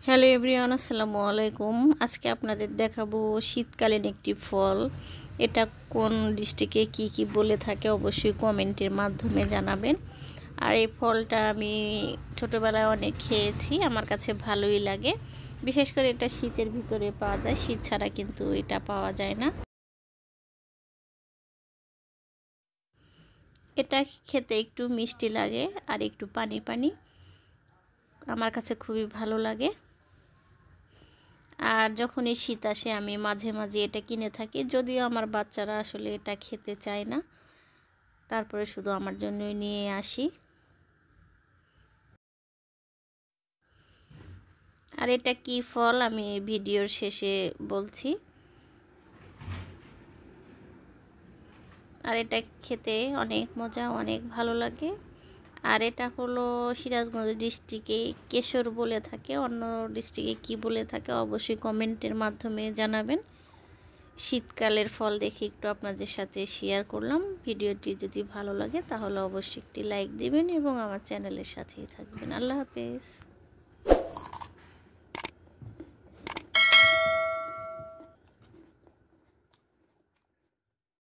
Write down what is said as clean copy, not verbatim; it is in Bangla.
হ্যালো এভরিওয়ান, আসসালামু আলাইকুম। আজকে আপনাদের দেখাবো শীতকালীন একটি ফল। এটা কোন ডিস্ট্রিক্টে কি কি বলে থাকে অবশ্যই কমেন্টের মাধ্যমে জানাবেন। আর এই ফলটা আমি ছোটোবেলায় অনেক খেয়েছি, আমার কাছে ভালোই লাগে। বিশেষ করে এটা শীতের ভিতরে পাওয়া যায়, শীত ছাড়া কিন্তু এটা পাওয়া যায় না। এটা খেতে একটু মিষ্টি লাগে আর একটু পানি পানি, আমার কাছে খুবই ভালো লাগে। আর যখনই শীত আসে আমি মাঝে মাঝে এটা কিনে থাকি, যদিও আমার বাচ্চারা আসলে এটা খেতে চায় না, তারপরে শুধু আমার জন্যই নিয়ে আসি। আর এটা কি ফল আমি ভিডিওর শেষে বলছি। আর এটা খেতে অনেক মজা, অনেক ভালো লাগে। আর এটা হলো সিরাজগঞ্জ ডিস্ট্রিক্টে কেশর বলে থাকে, অন্য ডিস্ট্রিক্টে কি বলে থাকে অবশ্যই কমেন্টের মাধ্যমে জানাবেন। শীতকালের ফল দেখে একটু আপনাদের সাথে শেয়ার করলাম। ভিডিওটি যদি ভালো লাগে তাহলে অবশ্যই একটি লাইক দিবেন এবং আমার চ্যানেলের সাথেই থাকবেন। আল্লাহ হাফেজ।